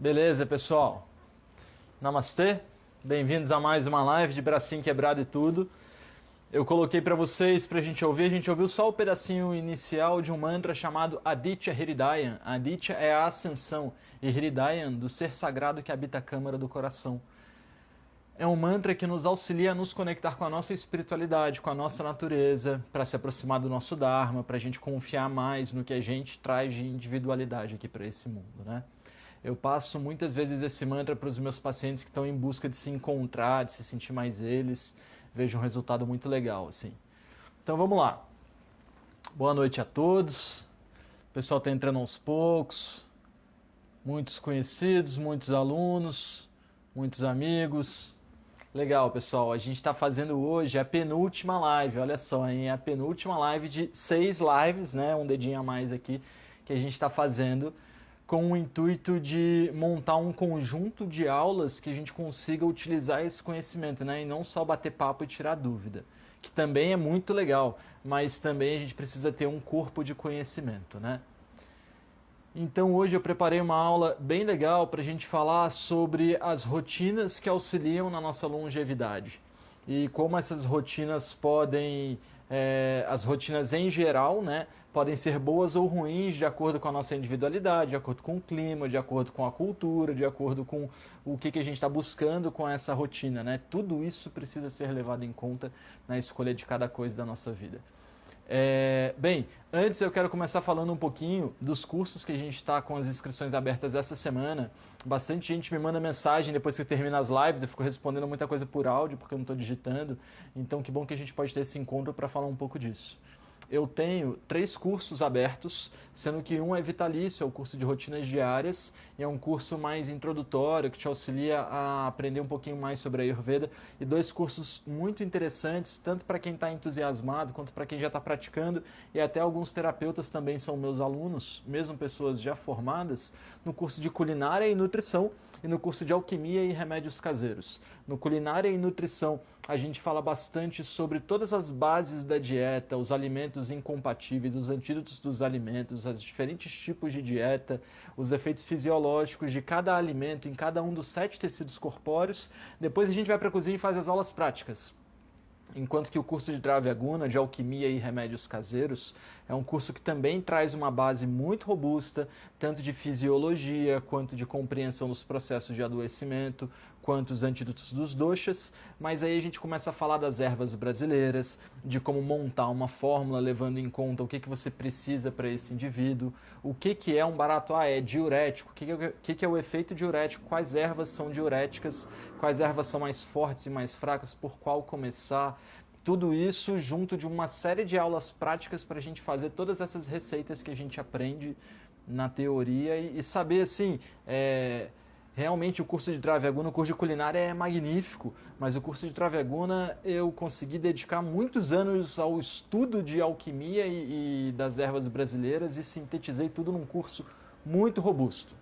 Beleza, pessoal? Namastê, bem-vindos a mais uma live de bracinho quebrado e tudo. Eu coloquei para vocês, para a gente ouviu só o pedacinho inicial de um mantra chamado Aditya Hridayan. Aditya é a ascensão e Hridayan do ser sagrado que habita a câmara do coração. É um mantra que nos auxilia a nos conectar com a nossa espiritualidade, com a nossa natureza, para se aproximar do nosso Dharma, para a gente confiar mais no que a gente traz de individualidade aqui para esse mundo, né? Eu passo muitas vezes esse mantra para os meus pacientes que estão em busca de se encontrar, de se sentir mais eles. Vejo um resultado muito legal, assim. Então vamos lá. Boa noite a todos. O pessoal está entrando aos poucos. Muitos conhecidos, muitos alunos, muitos amigos. Legal, pessoal. A gente está fazendo hoje a penúltima live. Olha só, hein? A penúltima live de 6 lives, né? Um dedinho a mais aqui que a gente está fazendo, com o intuito de montar um conjunto de aulas que a gente consiga utilizar esse conhecimento, né? E não só bater papo e tirar dúvida, que também é muito legal, mas também a gente precisa ter um corpo de conhecimento, né? Então hoje eu preparei uma aula bem legal para a gente falar sobre as rotinas que auxiliam na nossa longevidade e como essas rotinas podem, as rotinas em geral, né, podem ser boas ou ruins de acordo com a nossa individualidade, de acordo com o clima, de acordo com a cultura, de acordo com o que a gente está buscando com essa rotina, né? Tudo isso precisa ser levado em conta na escolha de cada coisa da nossa vida. Bem, antes eu quero começar falando um pouquinho dos cursos que a gente está com as inscrições abertas essa semana. Bastante gente me manda mensagem depois que eu termino as lives, eu fico respondendo muita coisa por áudio porque eu não estou digitando, então que bom que a gente pode ter esse encontro para falar um pouco disso. Eu tenho 3 cursos abertos, sendo que um é vitalício, é o curso de rotinas diárias, e é um curso mais introdutório, que te auxilia a aprender um pouquinho mais sobre a Ayurveda, e 2 cursos muito interessantes, tanto para quem está entusiasmado, quanto para quem já está praticando, e até alguns terapeutas também são meus alunos, mesmo pessoas já formadas, no curso de culinária e nutrição, e no curso de alquimia e remédios caseiros. No culinária e nutrição, a gente fala bastante sobre todas as bases da dieta, os alimentos incompatíveis, os antídotos dos alimentos, os diferentes tipos de dieta, os efeitos fisiológicos de cada alimento em cada um dos 7 tecidos corpóreos. Depois a gente vai para a cozinha e faz as aulas práticas. Enquanto que o curso de Dravyaguna, de alquimia e remédios caseiros, é um curso que também traz uma base muito robusta, tanto de fisiologia, quanto de compreensão dos processos de adoecimento, quanto os antídotos dos doshas, mas aí a gente começa a falar das ervas brasileiras, de como montar uma fórmula levando em conta o que você precisa para esse indivíduo, o que é um barato, é diurético, o que é o efeito diurético, quais ervas são diuréticas, quais ervas são mais fortes e mais fracas, por qual começar. Tudo isso junto de uma série de aulas práticas para a gente fazer todas essas receitas que a gente aprende na teoria e saber, assim, realmente o curso de Dravyaguna, o curso de culinária é magnífico, mas o curso de Dravyaguna eu consegui dedicar muitos anos ao estudo de alquimia e das ervas brasileiras e sintetizei tudo num curso muito robusto.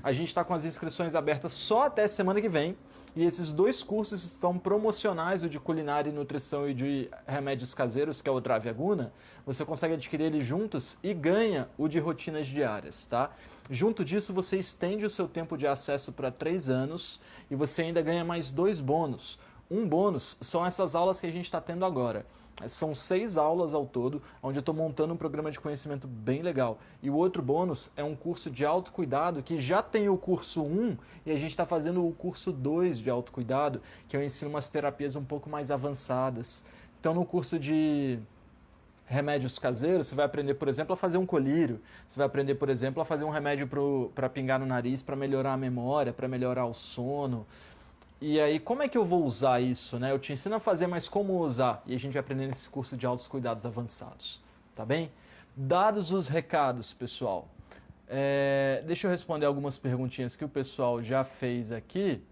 A gente está com as inscrições abertas só até semana que vem. E esses 2 cursos estão promocionais, o de culinária e nutrição e de remédios caseiros, que é o Dravyaguna. Você consegue adquirir eles juntos e ganha o de rotinas diárias, tá? Junto disso, você estende o seu tempo de acesso para 3 anos e você ainda ganha mais 2 bônus. Um bônus são essas aulas que a gente está tendo agora. São 6 aulas ao todo, onde eu estou montando um programa de conhecimento bem legal. E o outro bônus é um curso de autocuidado, que já tem o curso 1, e a gente está fazendo o curso 2 de autocuidado, que eu ensino umas terapias um pouco mais avançadas. Então, no curso de remédios caseiros, você vai aprender, por exemplo, a fazer um colírio. Você vai aprender, por exemplo, a fazer um remédio para pingar no nariz, para melhorar a memória, para melhorar o sono. E aí, como é que eu vou usar isso, né? Eu te ensino a fazer, mas como usar? E a gente vai aprender nesse curso de altos cuidados avançados, tá bem? Dados os recados, pessoal. Deixa eu responder algumas perguntinhas que o pessoal já fez aqui.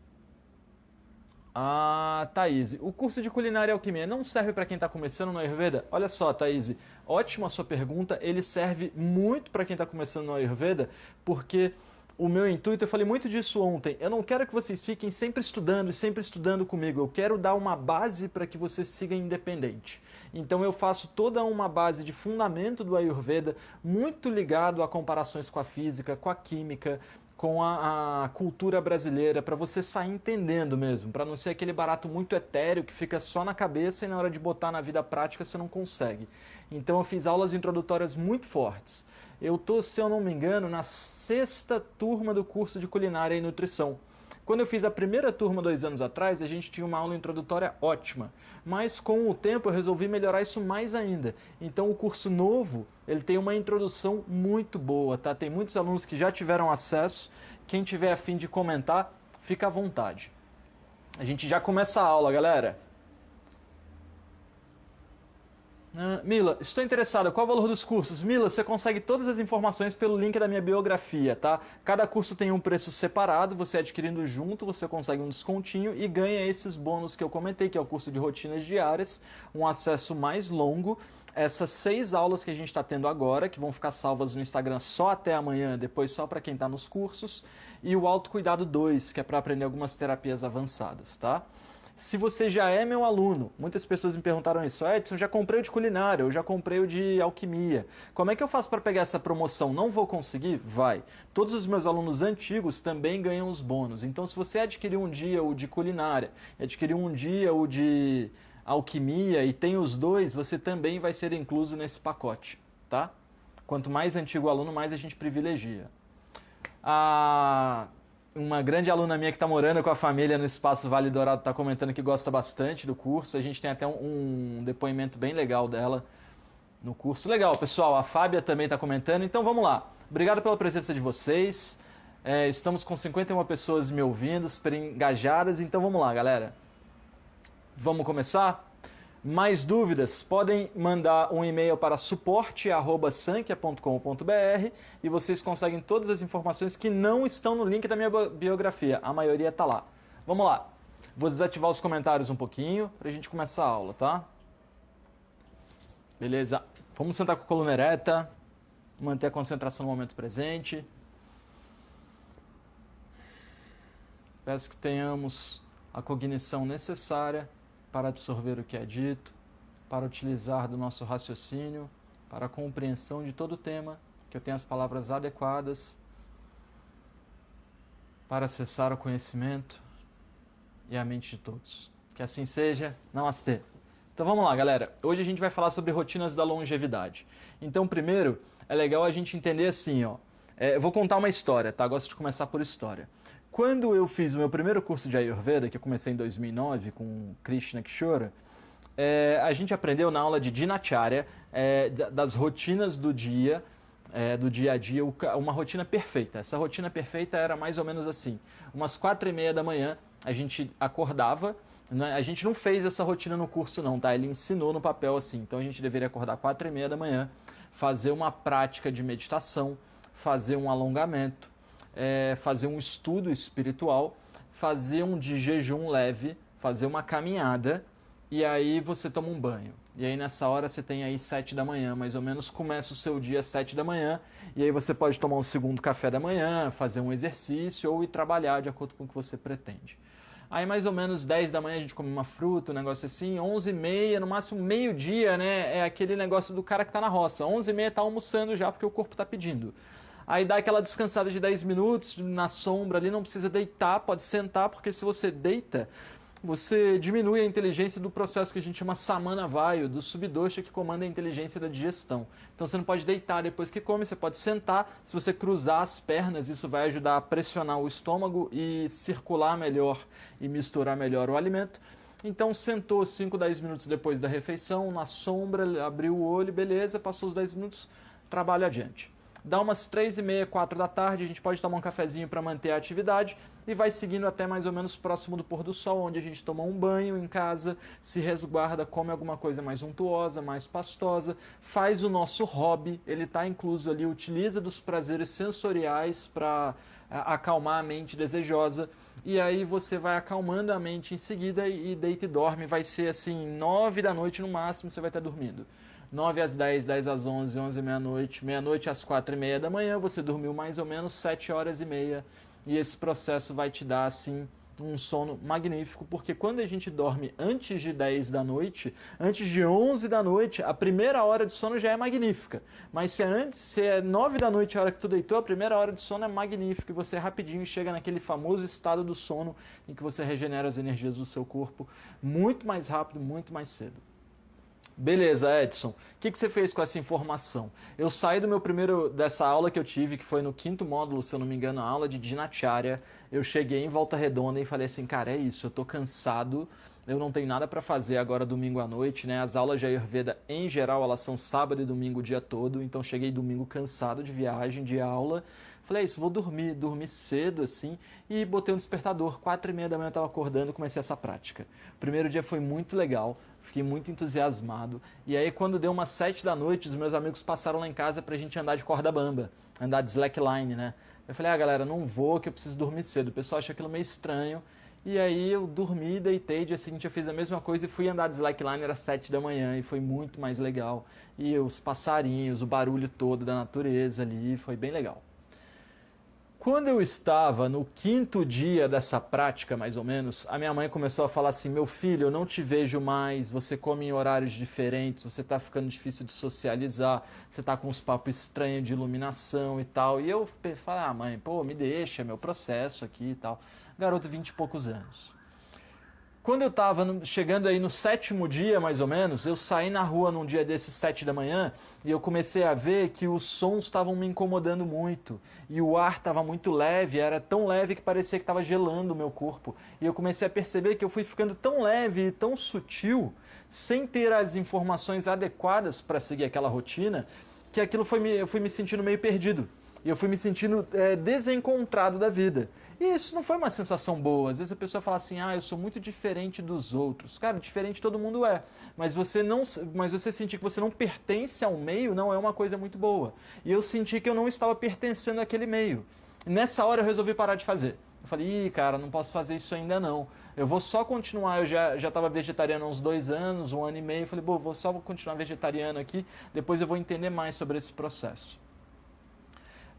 Thaís, o curso de culinária e alquimia não serve para quem está começando no Ayurveda? Olha só, Thaís, ótima a sua pergunta. Ele serve muito para quem está começando no Ayurveda, porque o meu intuito, eu falei muito disso ontem, eu não quero que vocês fiquem sempre estudando comigo, eu quero dar uma base para que você siga independente. Então eu faço toda uma base de fundamento do Ayurveda, muito ligado a comparações com a física, com a química, com a cultura brasileira, para você sair entendendo mesmo, para não ser aquele barato muito etéreo que fica só na cabeça e na hora de botar na vida prática você não consegue. Então eu fiz aulas introdutórias muito fortes. Eu tô, se eu não me engano, na 6ª turma do curso de culinária e nutrição. Quando eu fiz a primeira turma 2 anos atrás, a gente tinha uma aula introdutória ótima, mas com o tempo eu resolvi melhorar isso mais ainda. Então o curso novo, ele tem uma introdução muito boa, tá? Tem muitos alunos que já tiveram acesso. Quem tiver a fim de comentar, fica à vontade. A gente já começa a aula, galera. Mila, estou interessada, qual o valor dos cursos? Mila, você consegue todas as informações pelo link da minha biografia, tá? Cada curso tem um preço separado, você adquirindo junto, você consegue um descontinho e ganha esses bônus que eu comentei, que é o curso de rotinas diárias, um acesso mais longo, essas 6 aulas que a gente está tendo agora, que vão ficar salvas no Instagram só até amanhã, depois só para quem está nos cursos, e o Autocuidado 2, que é para aprender algumas terapias avançadas, tá? Se você já é meu aluno, muitas pessoas me perguntaram isso, Edson, já comprei o de culinária, eu já comprei o de alquimia. Como é que eu faço para pegar essa promoção? Não vou conseguir? Vai. Todos os meus alunos antigos também ganham os bônus. Então, se você adquirir um dia o de culinária, adquirir um dia o de alquimia e tem os dois, você também vai ser incluso nesse pacote, tá? Quanto mais antigo o aluno, mais a gente privilegia. Uma grande aluna minha que está morando com a família no Espaço Vale Dourado está comentando que gosta bastante do curso. A gente tem até um depoimento bem legal dela no curso. Legal, pessoal. A Fábia também está comentando. Então vamos lá. Obrigado pela presença de vocês. Estamos com 51 pessoas me ouvindo, super engajadas. Então vamos lá, galera. Vamos começar? Mais dúvidas? Podem mandar um e-mail para suporte@sankia.com.br e vocês conseguem todas as informações que não estão no link da minha biografia. A maioria está lá. Vamos lá. Vou desativar os comentários um pouquinho para a gente começar a aula, tá? Beleza. Vamos sentar com a coluna ereta, manter a concentração no momento presente. Peço que tenhamos a cognição necessária para absorver o que é dito, para utilizar do nosso raciocínio, para a compreensão de todo o tema, que eu tenha as palavras adequadas para acessar o conhecimento e a mente de todos. Que assim seja. Namastê. Então vamos lá, galera. Hoje a gente vai falar sobre rotinas da longevidade. Então, primeiro, é legal a gente entender assim, ó. Eu vou contar uma história, tá? Gosto de começar por história. Quando eu fiz o meu primeiro curso de Ayurveda, que eu comecei em 2009 com Krishna Kishora, a gente aprendeu na aula de Dinacharya, das rotinas do dia a dia, uma rotina perfeita. Essa rotina perfeita era mais ou menos assim. Umas 4h30 da manhã, a gente acordava, né? A gente não fez essa rotina no curso não, tá? Ele ensinou no papel assim. Então a gente deveria acordar 4h30 da manhã, fazer uma prática de meditação, fazer um alongamento, fazer um estudo espiritual, fazer um de jejum leve, fazer uma caminhada e aí você toma um banho. E aí nessa hora você tem aí 7 da manhã, mais ou menos, começa o seu dia às 7 da manhã e aí você pode tomar um segundo café da manhã, fazer um exercício ou ir trabalhar de acordo com o que você pretende. Aí mais ou menos 10 da manhã a gente come uma fruta, um negócio assim, 11h30, no máximo meio-dia, né? É aquele negócio do cara que tá na roça, 11h30 tá almoçando já porque o corpo tá pedindo. Aí dá aquela descansada de 10 minutos na sombra ali, não precisa deitar, pode sentar, porque se você deita, você diminui a inteligência do processo que a gente chama Samana Vayu, do subdosha que comanda a inteligência da digestão. Então você não pode deitar depois que come, você pode sentar. Se você cruzar as pernas, isso vai ajudar a pressionar o estômago e circular melhor e misturar melhor o alimento. Então sentou 5, 10 minutos depois da refeição, na sombra, abriu o olho, beleza, passou os 10 minutos, trabalho adiante. Dá umas 3h30, 4 da tarde, a gente pode tomar um cafezinho para manter a atividade e vai seguindo até mais ou menos próximo do pôr do sol, onde a gente toma um banho em casa, se resguarda, come alguma coisa mais untuosa, mais pastosa, faz o nosso hobby, ele está incluso ali, utiliza dos prazeres sensoriais para acalmar a mente desejosa e aí você vai acalmando a mente em seguida e deita e dorme, vai ser assim 9 da noite no máximo você vai estar dormindo. 9 às 10, 10 às 11, 11 à meia-noite, meia-noite às 4h30 da manhã, você dormiu mais ou menos 7 horas e meia e esse processo vai te dar assim um sono magnífico, porque quando a gente dorme antes de 10 da noite, antes de 11 da noite, a primeira hora de sono já é magnífica. Mas se é 9 da noite a hora que tu deitou, a primeira hora de sono é magnífica e você rapidinho chega naquele famoso estado do sono em que você regenera as energias do seu corpo muito mais rápido, muito mais cedo. Beleza, Edson. O que você fez com essa informação? Eu saí dessa aula que eu tive, que foi no 5º módulo, se eu não me engano, a aula de Dinacharya. Eu cheguei em Volta Redonda e falei assim, cara, é isso, eu tô cansado, eu não tenho nada para fazer agora domingo à noite, né? As aulas de Ayurveda, em geral, elas são sábado e domingo o dia todo, então cheguei domingo cansado de viagem, de aula. Falei, é isso, vou dormir cedo, assim, e botei um despertador. 4h30 da manhã eu tava acordando e comecei essa prática. O primeiro dia foi muito legal, fiquei muito entusiasmado. E aí, quando deu umas 7 da noite, os meus amigos passaram lá em casa pra gente andar de corda bamba, andar de slackline, né? Eu falei, galera, não vou, que eu preciso dormir cedo. O pessoal acha aquilo meio estranho. E aí eu dormi, deitei, dia seguinte eu fiz a mesma coisa e fui andar de slackline, era 7 da manhã e foi muito mais legal. E os passarinhos, o barulho todo da natureza ali, foi bem legal. Quando eu estava no 5º dia dessa prática, mais ou menos, a minha mãe começou a falar assim, meu filho, eu não te vejo mais, você come em horários diferentes, você está ficando difícil de socializar, você está com uns papos estranhos de iluminação e tal. E eu falei, mãe, pô, me deixa, é meu processo aqui e tal. Garoto, 20 e poucos anos. Quando eu estava chegando aí no 7º dia, mais ou menos, eu saí na rua num dia desses 7 da manhã e eu comecei a ver que os sons estavam me incomodando muito. E o ar estava muito leve, era tão leve que parecia que estava gelando o meu corpo. E eu comecei a perceber que eu fui ficando tão leve e tão sutil, sem ter as informações adequadas para seguir aquela rotina, que eu fui me sentindo meio perdido. E eu fui me sentindo desencontrado da vida. E isso não foi uma sensação boa. Às vezes a pessoa fala assim, eu sou muito diferente dos outros. Cara, diferente todo mundo é. Mas você sentir que você não pertence ao meio não é uma coisa muito boa. E eu senti que eu não estava pertencendo àquele meio. E nessa hora eu resolvi parar de fazer. Eu falei, cara, não posso fazer isso ainda não. Eu vou só continuar, eu já estava vegetariano há uns 2 anos, 1 ano e meio. Eu falei, vou só continuar vegetariano aqui, depois eu vou entender mais sobre esse processo.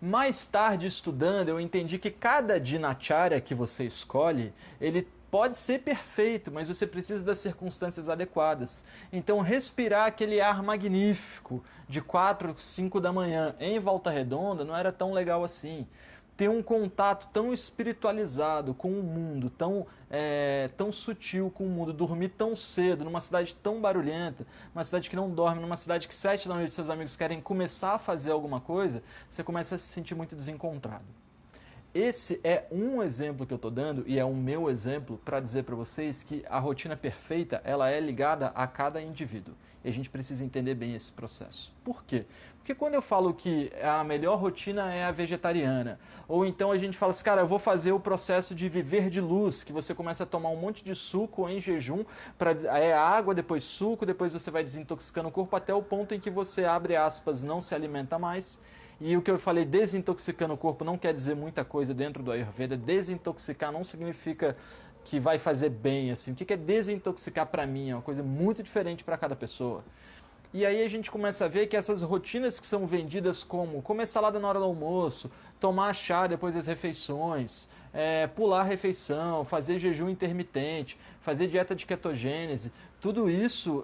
Mais tarde, estudando, eu entendi que cada dinacharya que você escolhe, ele pode ser perfeito, mas você precisa das circunstâncias adequadas. Então, respirar aquele ar magnífico de 4, 5 da manhã em Volta Redonda não era tão legal assim. Ter um contato tão espiritualizado com o mundo, tão sutil com o mundo, dormir tão cedo, numa cidade tão barulhenta, uma cidade que não dorme, numa cidade que 7 da noite seus amigos querem começar a fazer alguma coisa, você começa a se sentir muito desencontrado. Esse é um exemplo que eu estou dando e é o meu exemplo para dizer para vocês que a rotina perfeita ela é ligada a cada indivíduo. E a gente precisa entender bem esse processo. Por quê? Porque quando eu falo que a melhor rotina é a vegetariana, ou então a gente fala assim, cara, eu vou fazer o processo de viver de luz, que você começa a tomar um monte de suco em jejum, água, depois suco, depois você vai desintoxicando o corpo até o ponto em que você, abre aspas, não se alimenta mais. E o que eu falei, desintoxicando o corpo, não quer dizer muita coisa dentro do Ayurveda. Desintoxicar não significa que vai fazer bem, assim. O que é desintoxicar para mim? É uma coisa muito diferente para cada pessoa. E aí a gente começa a ver que essas rotinas que são vendidas como comer salada na hora do almoço, tomar chá depois das refeições, pular a refeição, fazer jejum intermitente, fazer dieta de ketogênese, tudo isso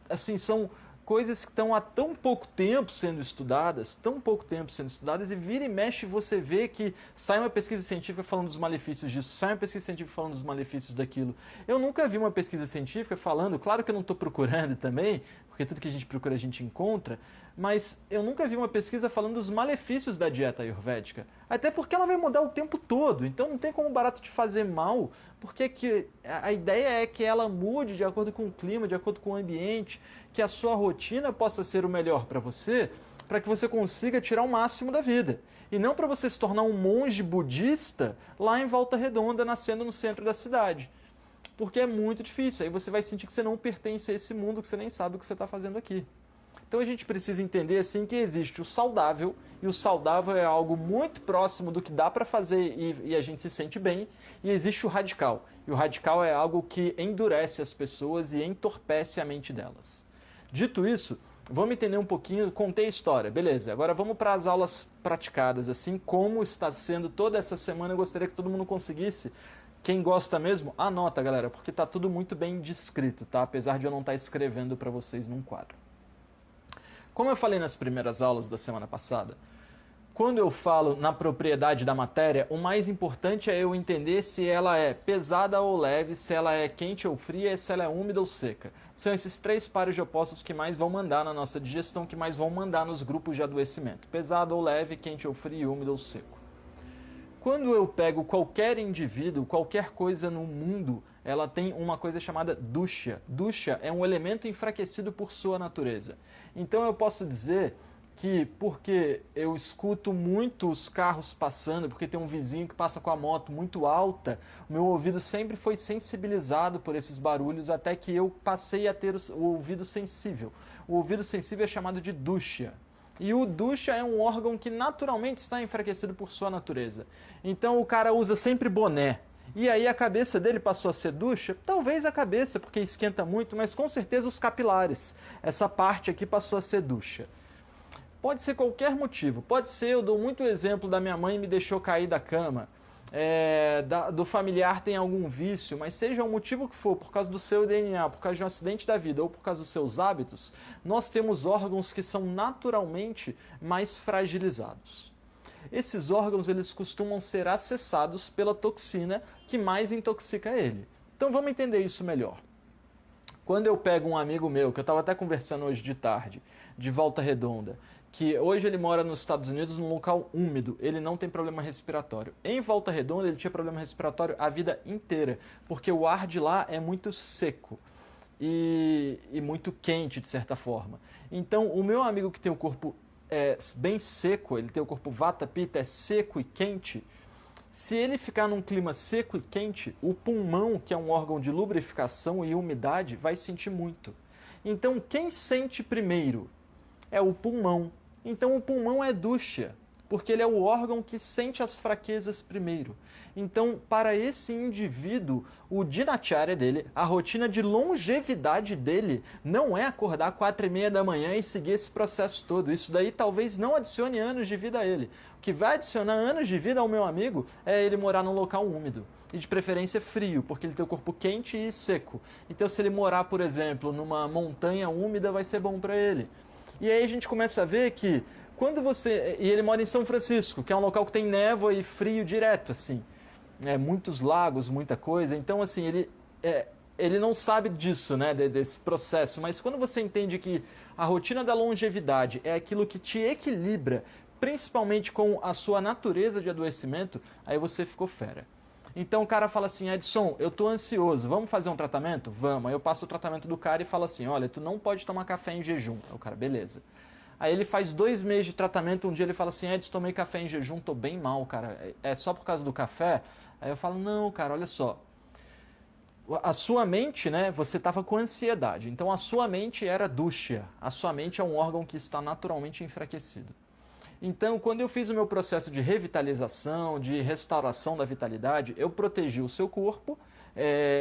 assim, são coisas que estão há tão pouco tempo sendo estudadas, e vira e mexe você vê que sai uma pesquisa científica falando dos malefícios disso, sai uma pesquisa científica falando dos malefícios daquilo. Eu nunca vi uma pesquisa científica falando, claro que eu não estou procurando também, porque tudo que a gente procura a gente encontra, mas eu nunca vi uma pesquisa falando dos malefícios da dieta ayurvédica. Até porque ela vai mudar o tempo todo, então não tem como o barato te fazer mal, porque a ideia é que ela mude de acordo com o clima, de acordo com o ambiente, que a sua rotina possa ser o melhor para você, para que você consiga tirar o máximo da vida. E não para você se tornar um monge budista lá em Volta Redonda, nascendo no centro da cidade. Porque é muito difícil, aí você vai sentir que você não pertence a esse mundo, que você nem sabe o que você está fazendo aqui. Então a gente precisa entender assim que existe o saudável, e o saudável é algo muito próximo do que dá para fazer e a gente se sente bem, e existe o radical. E o radical é algo que endurece as pessoas e entorpece a mente delas. Dito isso, Vamos entender um pouquinho, contei a história, beleza. Agora vamos para as aulas praticadas, assim, como está sendo toda essa semana. Eu gostaria que todo mundo conseguisse. Quem gosta mesmo, anota, galera, porque está tudo muito bem descrito, tá? Apesar de eu não estar escrevendo para vocês num quadro. Como eu falei nas primeiras aulas da semana passada, quando eu falo na propriedade da matéria, o mais importante é eu entender se ela é pesada ou leve, se ela é quente ou fria, se ela é úmida ou seca. São esses três pares de opostos que mais vão mandar na nossa digestão, que mais vão mandar nos grupos de adoecimento. Pesado ou leve, quente ou frio, úmido ou seco. Quando eu pego qualquer indivíduo, qualquer coisa no mundo, ela tem uma coisa chamada ducha. Ducha é um elemento enfraquecido por sua natureza. Então eu posso dizer que porque eu escuto muitos carros passando, porque tem um vizinho que passa com a moto muito alta, o meu ouvido sempre foi sensibilizado por esses barulhos até que eu passei a ter o ouvido sensível. O ouvido sensível é chamado de ducha. E o ducha é um órgão que naturalmente está enfraquecido por sua natureza. Então o cara usa sempre boné. E aí a cabeça dele passou a ser ducha? Talvez a cabeça, porque esquenta muito, mas com certeza os capilares. Essa parte aqui passou a ser ducha. Pode ser qualquer motivo. Pode ser, eu dou muito exemplo da minha mãe me deixou cair da cama. Do familiar tem algum vício, mas seja o motivo que for, por causa do seu DNA, por causa de um acidente da vida ou por causa dos seus hábitos, nós temos órgãos que são naturalmente mais fragilizados. Esses órgãos eles costumam ser acessados pela toxina que mais intoxica ele. Então vamos entender isso melhor. Quando eu pego um amigo meu, que eu estava até conversando hoje de tarde, de Volta Redonda, que hoje ele mora nos Estados Unidos num local úmido, ele não tem problema respiratório. Em Volta Redonda ele tinha problema respiratório a vida inteira, porque o ar de lá é muito seco e muito quente de certa forma. Então o meu amigo que tem o corpo bem seco, ele tem o corpo vata pitta, é seco e quente, se ele ficar num clima seco e quente, o pulmão, que é um órgão de lubrificação e umidade, vai sentir muito. Então quem sente primeiro é o pulmão. Então o pulmão é ducha, porque ele é o órgão que sente as fraquezas primeiro. Então, para esse indivíduo, o dinacharya dele, a rotina de longevidade dele, não é acordar 4h30 da manhã e seguir esse processo todo. Isso daí talvez não adicione anos de vida a ele. O que vai adicionar anos de vida ao meu amigo é ele morar num local úmido. E de preferência frio, porque ele tem o corpo quente e seco. Então, se ele morar, por exemplo, numa montanha úmida, vai ser bom para ele. E aí a gente começa a ver que quando você... E ele mora em São Francisco, que é um local que tem névoa e frio direto, assim. Muitos lagos, muita coisa. Então, assim, ele não sabe disso, né, desse processo. Mas quando você entende que a rotina da longevidade é aquilo que te equilibra, principalmente com a sua natureza de adoecimento, aí você ficou fera. Então o cara fala assim, Edson, eu tô ansioso, vamos fazer um tratamento? Vamos. Aí eu passo o tratamento do cara e falo assim, olha, tu não pode tomar café em jejum. Aí o cara, beleza. Aí ele faz 2 meses de tratamento, um dia ele fala assim, Edson, tomei café em jejum, tô bem mal, cara. É só por causa do café? Aí eu falo, não, cara, olha só. A sua mente, né, você estava com ansiedade, então a sua mente era ducha. A sua mente é um órgão que está naturalmente enfraquecido. Então, quando eu fiz o meu processo de revitalização, de restauração da vitalidade, eu protegi o seu corpo,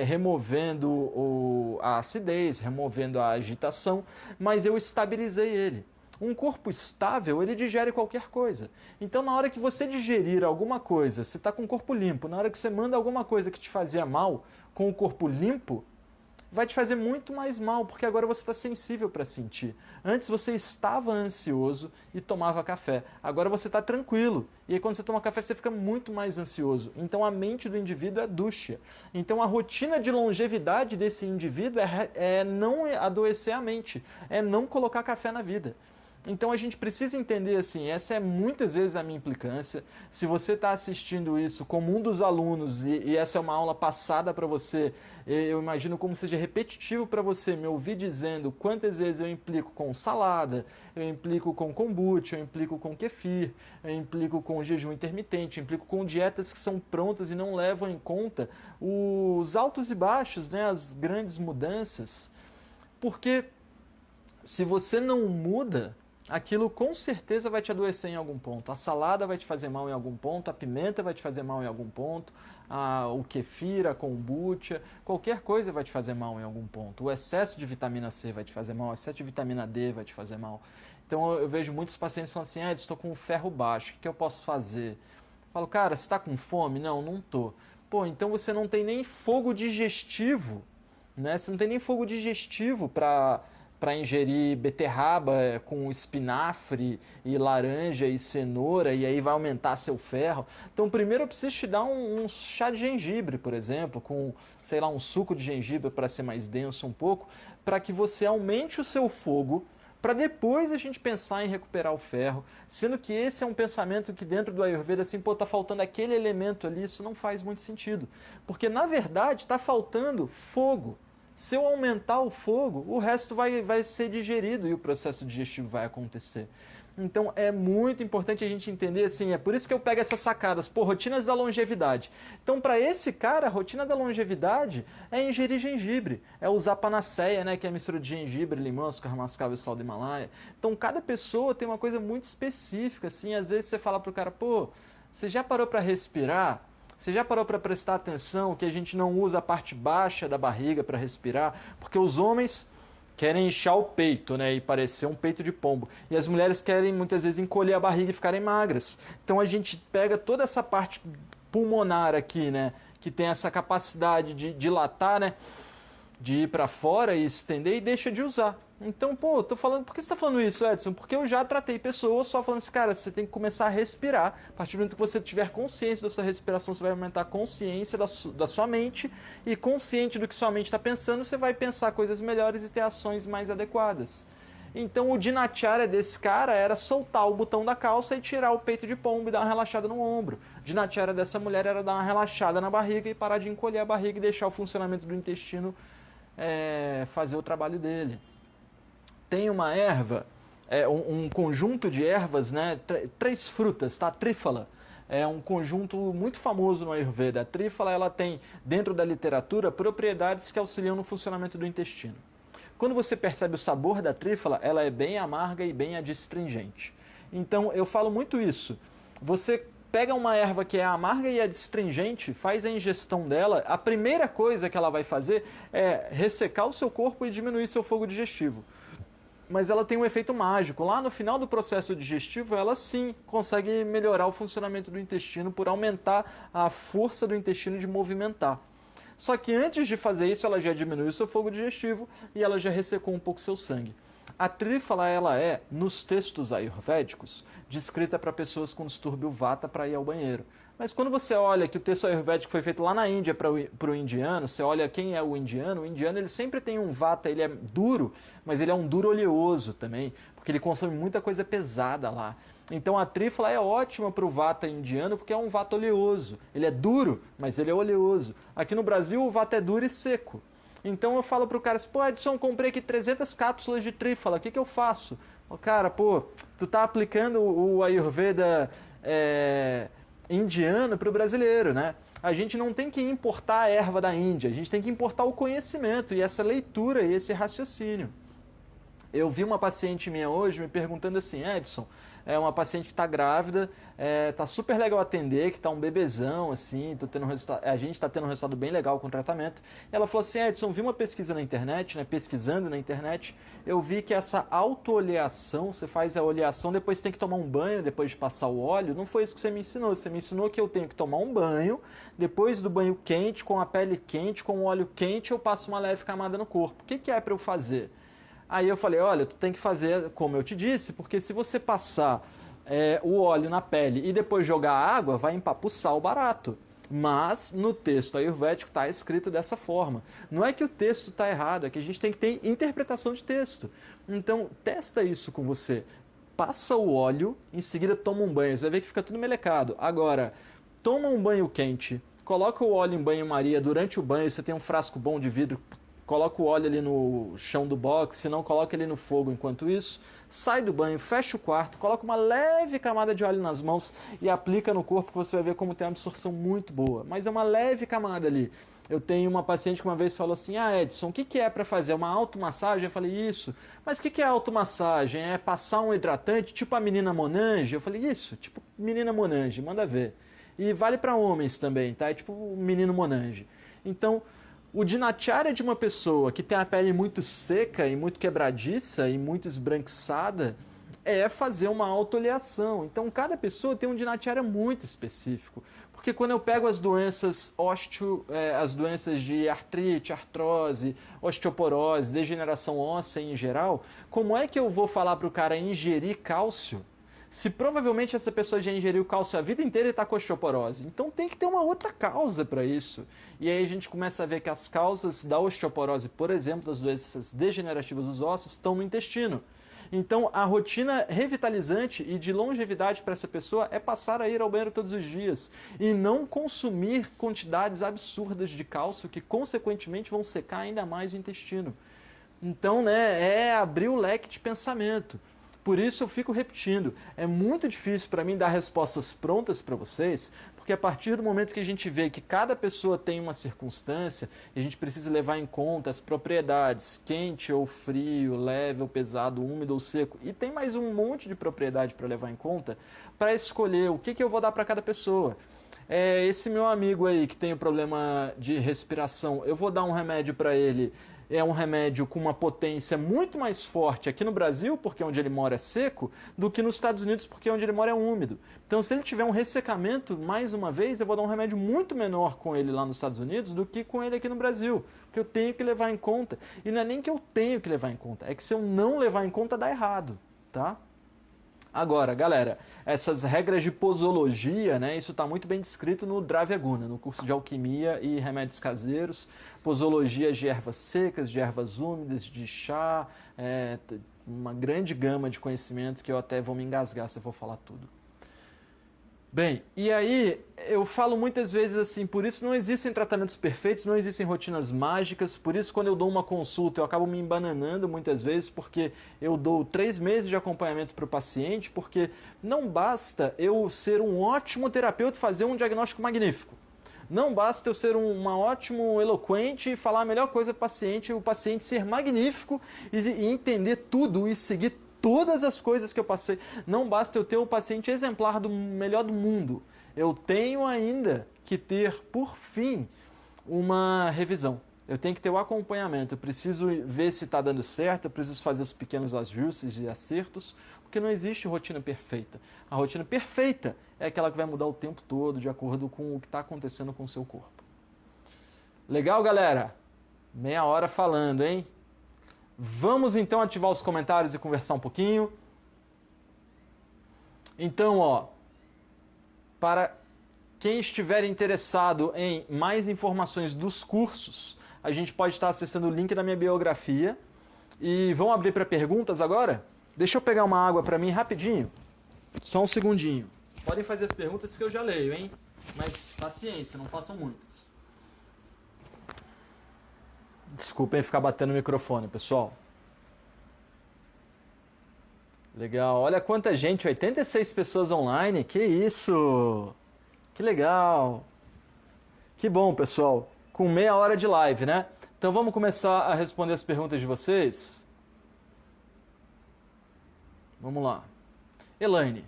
removendo a acidez, removendo a agitação, mas eu estabilizei ele. Um corpo estável, ele digere qualquer coisa. Então, na hora que você digerir alguma coisa, você está com o corpo limpo, na hora que você manda alguma coisa que te fazia mal com o corpo limpo, vai te fazer muito mais mal, porque agora você está sensível para sentir. Antes você estava ansioso e tomava café. Agora você está tranquilo. E aí quando você toma café, você fica muito mais ansioso. Então a mente do indivíduo é ducha. Então a rotina de longevidade desse indivíduo é não adoecer a mente, é não colocar café na vida. Então a gente precisa entender assim, essa é muitas vezes a minha implicância. Se você está assistindo isso como um dos alunos e essa é uma aula passada para você, eu imagino como seja repetitivo para você me ouvir dizendo quantas vezes eu implico com salada, eu implico com kombucha, eu implico com kefir, eu implico com jejum intermitente, eu implico com dietas que são prontas e não levam em conta os altos e baixos, né, as grandes mudanças. Porque se você não muda aquilo com certeza vai te adoecer em algum ponto. A salada vai te fazer mal em algum ponto, a pimenta vai te fazer mal em algum ponto, o kefir, a kombucha, qualquer coisa vai te fazer mal em algum ponto. O excesso de vitamina C vai te fazer mal, o excesso de vitamina D vai te fazer mal. Então eu vejo muitos pacientes falando assim, estou com ferro baixo, o que eu posso fazer? Eu falo, cara, você está com fome? Não, não estou. Pô, então você não tem nem fogo digestivo, né? Você não tem nem fogo digestivo para ingerir beterraba com espinafre e laranja e cenoura, e aí vai aumentar seu ferro. Então, primeiro eu preciso te dar um chá de gengibre, por exemplo, com, sei lá, um suco de gengibre para ser mais denso um pouco, para que você aumente o seu fogo, para depois a gente pensar em recuperar o ferro, sendo que esse é um pensamento que dentro do Ayurveda, assim, pô, tá faltando aquele elemento ali, isso não faz muito sentido. Porque, na verdade, está faltando fogo. Se eu aumentar o fogo, o resto vai ser digerido e o processo digestivo vai acontecer. Então é muito importante a gente entender, assim, é por isso que eu pego essas sacadas, pô, rotinas da longevidade. Então para esse cara, a rotina da longevidade é ingerir gengibre, é usar panaceia, né, que é a mistura de gengibre, limão, açúcar mascavo e sal do Himalaia. Então cada pessoa tem uma coisa muito específica, assim, às vezes você fala pro cara, pô, você já parou para respirar? Você já parou para prestar atenção que a gente não usa a parte baixa da barriga para respirar? Porque os homens querem inchar o peito, né, e parecer um peito de pombo. E as mulheres querem muitas vezes encolher a barriga e ficarem magras. Então a gente pega toda essa parte pulmonar aqui, né, que tem essa capacidade de dilatar, né, de ir para fora e estender e deixa de usar. Então, pô, tô falando, por que você está falando isso, Edson? Porque eu já tratei pessoas só falando assim, cara, você tem que começar a respirar. A partir do momento que você tiver consciência da sua respiração, você vai aumentar a consciência da sua mente, e consciente do que sua mente está pensando, você vai pensar coisas melhores e ter ações mais adequadas. Então o dinacharya desse cara era soltar o botão da calça e tirar o peito de pombo e dar uma relaxada no ombro. O dinacharya dessa mulher era dar uma relaxada na barriga e parar de encolher a barriga e deixar o funcionamento do intestino fazer o trabalho dele. Tem uma erva, um conjunto de ervas, né, três frutas, tá? Trífala. É um conjunto muito famoso no Ayurveda. A trífala, ela tem, dentro da literatura, propriedades que auxiliam no funcionamento do intestino. Quando você percebe o sabor da trífala, ela é bem amarga e bem adstringente. Então, eu falo muito isso. Você pega uma erva que é amarga e adstringente, faz a ingestão dela, a primeira coisa que ela vai fazer é ressecar o seu corpo e diminuir seu fogo digestivo. Mas ela tem um efeito mágico. Lá no final do processo digestivo, ela sim consegue melhorar o funcionamento do intestino por aumentar a força do intestino de movimentar. Só que antes de fazer isso, ela já diminuiu o seu fogo digestivo e ela já ressecou um pouco seu sangue. A trífala, ela é, nos textos ayurvédicos, descrita para pessoas com distúrbio vata para ir ao banheiro. Mas quando você olha que o texto ayurvédico foi feito lá na Índia para o indiano, você olha quem é o indiano ele sempre tem um vata, ele é duro, mas ele é um duro oleoso também, porque ele consome muita coisa pesada lá. Então a trífala é ótima para o vata indiano porque é um vata oleoso. Ele é duro, mas ele é oleoso. Aqui no Brasil o vata é duro e seco. Então eu falo para o cara assim, pô, Edson, comprei aqui 300 cápsulas de trífala, o que eu faço? O cara, pô, tu tá aplicando o Ayurveda indiano para o brasileiro, né? A gente não tem que importar a erva da Índia, a gente tem que importar o conhecimento e essa leitura e esse raciocínio. Eu vi uma paciente minha hoje me perguntando assim, Edson, é uma paciente que está grávida, tá super legal atender, que está um bebezão, assim, a gente está tendo um resultado bem legal com o tratamento. E ela falou assim, Edson, vi uma pesquisa na internet, né, pesquisando na internet, eu vi que essa autooleação, você faz a oleação, depois tem que tomar um banho, depois de passar o óleo, não foi isso que você me ensinou. Você me ensinou que eu tenho que tomar um banho, depois do banho quente, com a pele quente, com o óleo quente, eu passo uma leve camada no corpo. O que é para eu fazer? Aí eu falei, olha, tu tem que fazer como eu te disse, porque se você passar o óleo na pele e depois jogar água, vai empapuçar o barato. Mas no texto ayurvédico está escrito dessa forma. Não é que o texto está errado, é que a gente tem que ter interpretação de texto. Então, testa isso com você. Passa o óleo, em seguida toma um banho, você vai ver que fica tudo melecado. Agora, toma um banho quente, coloca o óleo em banho-maria durante o banho, você tem um frasco bom de vidro, coloca o óleo ali no chão do box, se não, coloca ele no fogo enquanto isso, sai do banho, fecha o quarto, coloca uma leve camada de óleo nas mãos e aplica no corpo, que você vai ver como tem uma absorção muito boa. Mas é uma leve camada ali. Eu tenho uma paciente que uma vez falou assim, Edson, o que é para fazer? Uma automassagem? Eu falei, isso. Mas o que é automassagem? É passar um hidratante, tipo a menina Monange? Eu falei, isso, tipo menina Monange, manda ver. E vale para homens também, tá? É tipo o menino Monange. Então, o dinacharya de uma pessoa que tem a pele muito seca e muito quebradiça e muito esbranquiçada é fazer uma autoleação. Então, cada pessoa tem um dinacharya muito específico. Porque quando eu pego as doenças as doenças de artrite, artrose, osteoporose, degeneração óssea em geral, como é que eu vou falar para o cara ingerir cálcio se provavelmente essa pessoa já ingeriu cálcio a vida inteira e está com osteoporose? Então tem que ter uma outra causa para isso. E aí a gente começa a ver que as causas da osteoporose, por exemplo, das doenças degenerativas dos ossos, estão no intestino. Então, a rotina revitalizante e de longevidade para essa pessoa é passar a ir ao banheiro todos os dias e não consumir quantidades absurdas de cálcio que, consequentemente, vão secar ainda mais o intestino. Então, é abrir o leque de pensamento. Por isso eu fico repetindo, é muito difícil para mim dar respostas prontas para vocês, porque a partir do momento que a gente vê que cada pessoa tem uma circunstância, e a gente precisa levar em conta as propriedades, quente ou frio, leve ou pesado, úmido ou seco, e tem mais um monte de propriedade para levar em conta, para escolher o que eu vou dar para cada pessoa. Esse meu amigo aí que tem o problema de respiração, eu vou dar um remédio para ele. É um remédio com uma potência muito mais forte aqui no Brasil, porque onde ele mora é seco, do que nos Estados Unidos, porque onde ele mora é úmido. Então, se ele tiver um ressecamento, mais uma vez, eu vou dar um remédio muito menor com ele lá nos Estados Unidos do que com ele aqui no Brasil, porque eu tenho que levar em conta. E não é nem que eu tenho que levar em conta, é que se eu não levar em conta, dá errado, tá? Agora, galera, essas regras de posologia, né, isso está muito bem descrito no Dravyaguna, no curso de alquimia e remédios caseiros, posologia de ervas secas, de ervas úmidas, de chá, uma grande gama de conhecimento que eu até vou me engasgar se eu for falar tudo. Bem, e aí eu falo muitas vezes assim, por isso não existem tratamentos perfeitos, não existem rotinas mágicas, por isso quando eu dou uma consulta eu acabo me embananando muitas vezes, porque eu dou 3 meses de acompanhamento para o paciente, porque não basta eu ser um ótimo terapeuta e fazer um diagnóstico magnífico. Não basta eu ser um ótimo eloquente e falar a melhor coisa para o paciente ser magnífico e entender tudo e seguir todas as coisas que eu passei. Não basta eu ter o paciente exemplar do melhor do mundo. Eu tenho ainda que ter, por fim, uma revisão. Eu tenho que ter o acompanhamento. Eu preciso ver se está dando certo, eu preciso fazer os pequenos ajustes e acertos, porque não existe rotina perfeita. A rotina perfeita é aquela que vai mudar o tempo todo, de acordo com o que está acontecendo com o seu corpo. Legal, galera? Meia hora falando, hein? Vamos então ativar os comentários e conversar um pouquinho. Então, para quem estiver interessado em mais informações dos cursos, a gente pode estar acessando o link da minha biografia. E vamos abrir para perguntas agora? Deixa eu pegar uma água para mim rapidinho. Só um segundinho. Podem fazer as perguntas que eu já leio, hein? Mas paciência, não façam muitas. Desculpem ficar batendo no microfone, pessoal. Legal, olha quanta gente, 86 pessoas online, que isso! Que legal! Que bom, pessoal, com meia hora de live, né? Então vamos começar a responder as perguntas de vocês? Vamos lá. Elaine,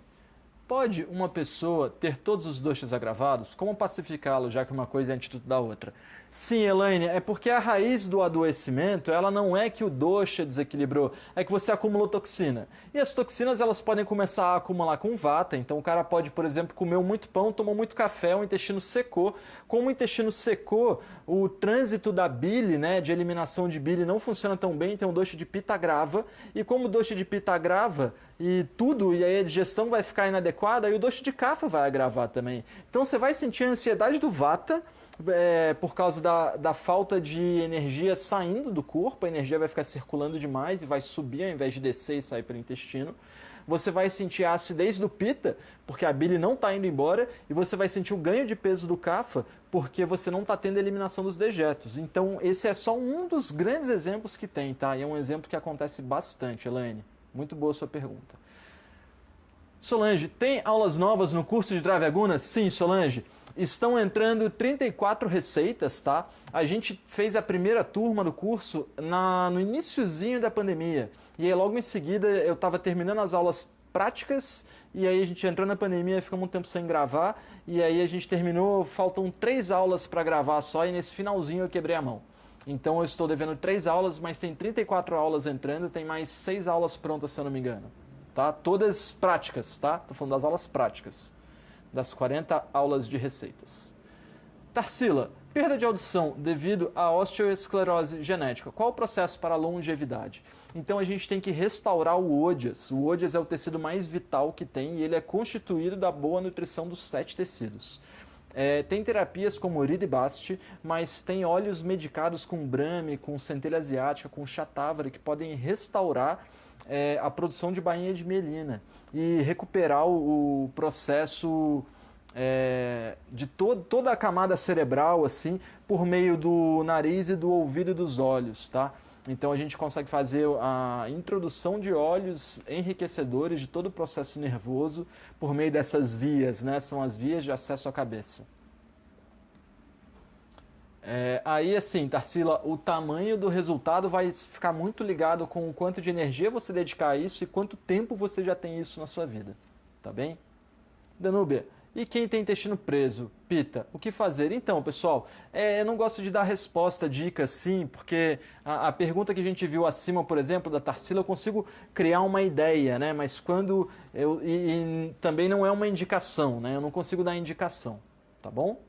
pode uma pessoa ter todos os doshas agravados? Como pacificá-lo, já que uma coisa é antídoto da outra? Sim, Elaine, é porque a raiz do adoecimento, ela não é que o dosha desequilibrou, é que você acumulou toxina. E as toxinas, elas podem começar a acumular com vata, então o cara pode, por exemplo, comer muito pão, tomou muito café, o intestino secou. Como o intestino secou, o trânsito da bile, né, de eliminação de bile não funciona tão bem, tem um dosha de pitta agrava, e como o dosha de pitta agrava, e aí a digestão vai ficar inadequada, e o dosha de kapha vai agravar também. Então você vai sentir a ansiedade do vata, por causa da falta de energia saindo do corpo, a energia vai ficar circulando demais e vai subir ao invés de descer e sair pelo intestino. você vai sentir a acidez do Pitta, porque a bile não está indo embora, e você vai sentir o ganho de peso do Kapha, porque você não está tendo a eliminação dos dejetos. Então, esse é só um dos grandes exemplos que tem, tá? E é um exemplo que acontece bastante, Elaine. Muito boa sua pergunta. Solange, tem aulas novas no curso de Dravyaguna? Sim, Solange. Estão entrando 34 receitas, tá? A gente fez a primeira turma do curso no iniciozinho da pandemia. E aí logo em seguida eu estava terminando as aulas práticas e aí a gente entrou na pandemia, ficamos um tempo sem gravar e aí a gente terminou, faltam 3 aulas para gravar só e nesse finalzinho eu quebrei a mão. Então eu estou devendo 3 aulas, mas tem 34 aulas entrando, tem mais 6 aulas prontas, se eu não me engano. Tá? Todas práticas, tá? Tô falando das aulas práticas, das 40 aulas de receitas. Tarsila, perda de audição devido à osteoesclerose genética. Qual o processo para a longevidade? Então a gente tem que restaurar o ódias. O ódias é o tecido mais vital que tem e ele é constituído da boa nutrição dos 7 tecidos. Tem terapias como Oridibast, mas tem óleos medicados com Brahmi, com centelha asiática, com Shatavari, que podem restaurar a produção de bainha de mielina e recuperar o processo de toda a camada cerebral assim por meio do nariz e do ouvido e dos olhos, tá? Então a gente consegue fazer a introdução de óleos enriquecedores de todo o processo nervoso por meio dessas vias, né? São as vias de acesso à cabeça. Aí assim, Tarsila, o tamanho do resultado vai ficar muito ligado com o quanto de energia você dedicar a isso e quanto tempo você já tem isso na sua vida, tá bem? Danúbia, e quem tem intestino preso? Pitta, o que fazer? Então, pessoal, eu não gosto de dar resposta, dica assim, porque a pergunta que a gente viu acima, por exemplo, da Tarsila, eu consigo criar uma ideia, né? Mas quando e também não é uma indicação, né? Eu não consigo dar indicação, tá bom?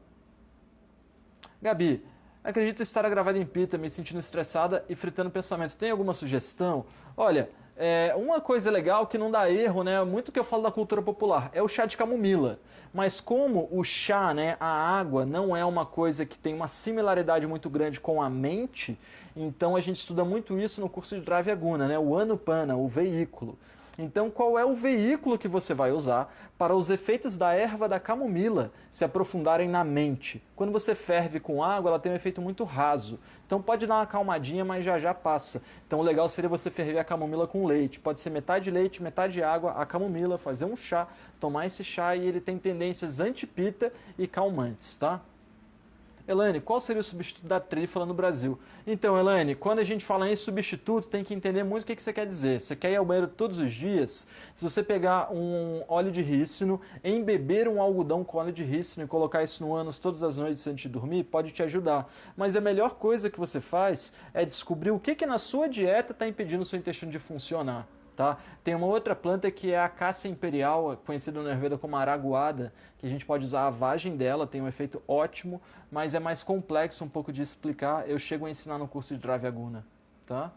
Gabi, acredito estar gravada em Pitta, me sentindo estressada e fritando pensamentos. Tem alguma sugestão? Olha, uma coisa legal que não dá erro, né? Muito que eu falo da cultura popular, é o chá de camomila. Mas como o chá, né, a água, não é uma coisa que tem uma similaridade muito grande com a mente, então a gente estuda muito isso no curso de Dravyaguna, né? O Anupana, o veículo. Então, qual é o veículo que você vai usar para os efeitos da erva da camomila se aprofundarem na mente? Quando você ferve com água, ela tem um efeito muito raso. Então, pode dar uma acalmadinha, mas já passa. Então, o legal seria você ferver a camomila com leite. Pode ser metade leite, metade água, a camomila, fazer um chá, tomar esse chá e ele tem tendências anti-pitta e calmantes, tá? Elaine, qual seria o substituto da trífala no Brasil? Então, Elaine, quando a gente fala em substituto, tem que entender muito o que você quer dizer. Você quer ir ao banheiro todos os dias? Se você pegar um óleo de rícino, embeber um algodão com óleo de rícino e colocar isso no ânus todas as noites antes de dormir, pode te ajudar. Mas a melhor coisa que você faz é descobrir o que na sua dieta está impedindo o seu intestino de funcionar. Tá? Tem uma outra planta que é a Cássia imperial, conhecida no Ayurveda como araguada, que a gente pode usar a vagem dela, tem um efeito ótimo, mas é mais complexo um pouco de explicar. Eu chego a ensinar no curso de Dravyaguna. Tá?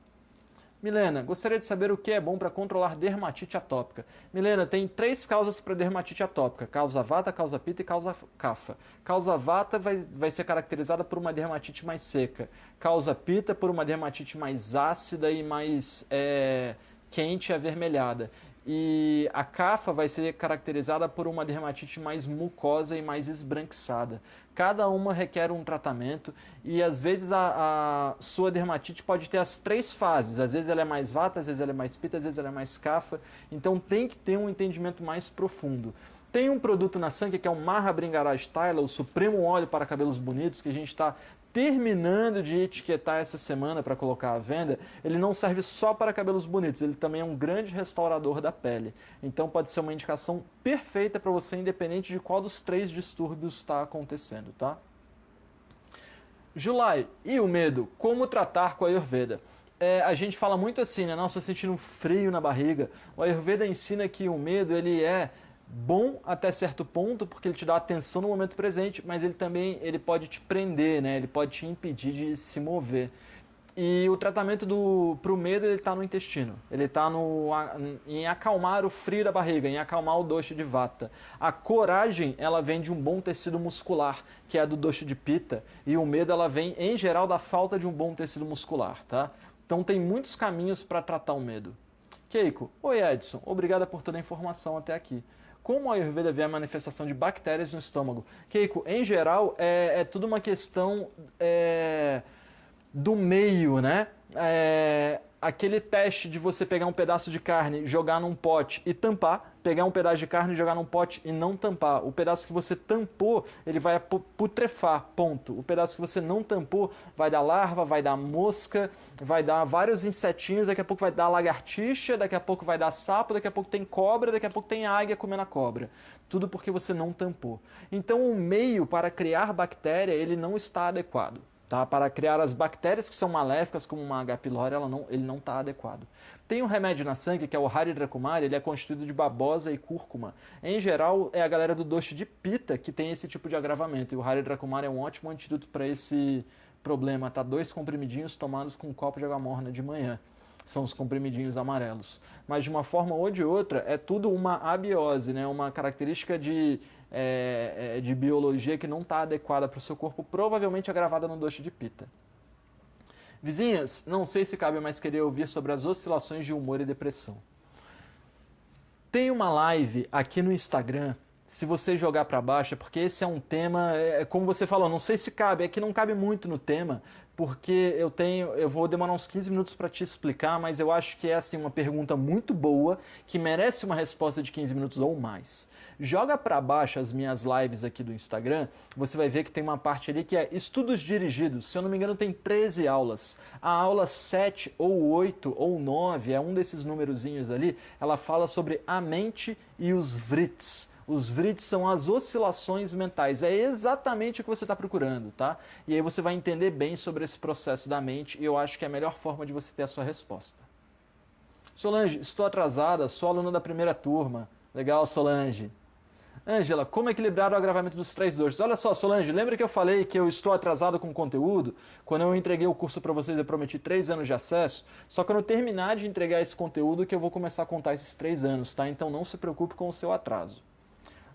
Milena, gostaria de saber o que é bom para controlar dermatite atópica. Milena, tem 3 causas para dermatite atópica: causa vata, causa pitta e causa kapha. Causa vata vai ser caracterizada por uma dermatite mais seca. Causa pitta por uma dermatite mais ácida e mais quente e avermelhada. E a kapha vai ser caracterizada por uma dermatite mais mucosa e mais esbranquiçada. Cada uma requer um tratamento e às vezes a sua dermatite pode ter as 3 fases. Às vezes ela é mais vata, às vezes ela é mais pitta, às vezes ela é mais kapha. Então tem que ter um entendimento mais profundo. Tem um produto na Sankhya que é o Mahabringaraj Taila, o supremo óleo para cabelos bonitos, que a gente está terminando de etiquetar essa semana para colocar à venda. Ele não serve só para cabelos bonitos, ele também é um grande restaurador da pele. Então pode ser uma indicação perfeita para você, independente de qual dos 3 distúrbios está acontecendo, tá? Julai, e o medo? Como tratar com a Ayurveda? A gente fala muito assim, né? Nossa, sentindo um frio na barriga. O Ayurveda ensina que o medo, ele é bom até certo ponto, porque ele te dá atenção no momento presente, mas ele pode te prender, né? Ele pode te impedir de se mover. E o tratamento para o medo, ele está no intestino. Ele está em acalmar o frio da barriga, em acalmar o dosha de vata. A coragem, ela vem de um bom tecido muscular, que é a do dosha de pitta, e o medo, ela vem, em geral, da falta de um bom tecido muscular, tá? Então tem muitos caminhos para tratar o medo. Keiko, oi Edson, obrigada por toda a informação até aqui. Como a Ayurveda vê a manifestação de bactérias no estômago? Keiko, em geral, é tudo uma questão do meio, né? Aquele teste de você pegar um pedaço de carne, jogar num pote e tampar, pegar um pedaço de carne e jogar num pote e não tampar. O pedaço que você tampou, ele vai putrefar, ponto. O pedaço que você não tampou vai dar larva, vai dar mosca, vai dar vários insetinhos, daqui a pouco vai dar lagartixa, daqui a pouco vai dar sapo, daqui a pouco tem cobra, daqui a pouco tem águia comendo a cobra. Tudo porque você não tampou. Então o meio para criar bactéria, ele não está adequado. Tá? Para criar as bactérias que são maléficas, como uma H. pylori, ele não está adequado. Tem um remédio na sangue, que é o Haridra Kumar, ele é constituído de babosa e cúrcuma. Em geral, é a galera do dosha de Pitta que tem esse tipo de agravamento. E o Haridra Kumar é um ótimo antídoto para esse problema. Tá? 2 comprimidinhos tomados com um copo de água morna de manhã. São os comprimidinhos amarelos. Mas de uma forma ou de outra, é tudo uma abiose, né? Uma característica de biologia que não está adequada para o seu corpo, provavelmente agravada no dosha de Pitta. Vizinhas, não sei se cabe mais querer ouvir sobre as oscilações de humor e depressão. Tem uma live aqui no Instagram, se você jogar para baixo, porque esse é um tema, como você falou, não sei se cabe, é que não cabe muito no tema, porque eu vou demorar uns 15 minutos para te explicar, mas eu acho que é assim, uma pergunta muito boa, que merece uma resposta de 15 minutos ou mais. Joga para baixo as minhas lives aqui do Instagram, você vai ver que tem uma parte ali que é estudos dirigidos. Se eu não me engano, tem 13 aulas. A aula 7 ou 8 ou 9, é um desses numerozinhos ali, ela fala sobre a mente e os vrits. Os vrits são as oscilações mentais. É exatamente o que você está procurando, tá? E aí você vai entender bem sobre esse processo da mente e eu acho que é a melhor forma de você ter a sua resposta. Solange, estou atrasada, sou aluna da primeira turma. Legal, Solange. Ângela, como equilibrar o agravamento dos 3 doshas? Olha só, Solange, lembra que eu falei que eu estou atrasado com o conteúdo? Quando eu entreguei o curso para vocês, eu prometi 3 anos de acesso. Só que quando eu terminar de entregar esse conteúdo que eu vou começar a contar esses 3 anos, tá? Então não se preocupe com o seu atraso.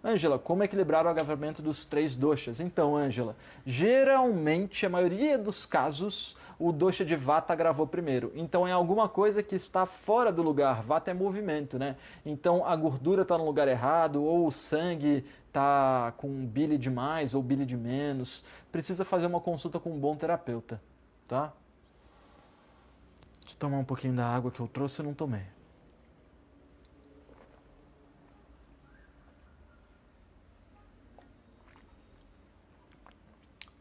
Ângela, como equilibrar o agravamento dos 3 doshas? Então, Ângela, geralmente, a maioria dos casos, o dosha de Vata agravou primeiro. Então, é alguma coisa que está fora do lugar. Vata é movimento, né? Então, a gordura está no lugar errado, ou o sangue está com bile demais ou bile de menos. Precisa fazer uma consulta com um bom terapeuta, tá? Deixa eu tomar um pouquinho da água que eu trouxe e não tomei.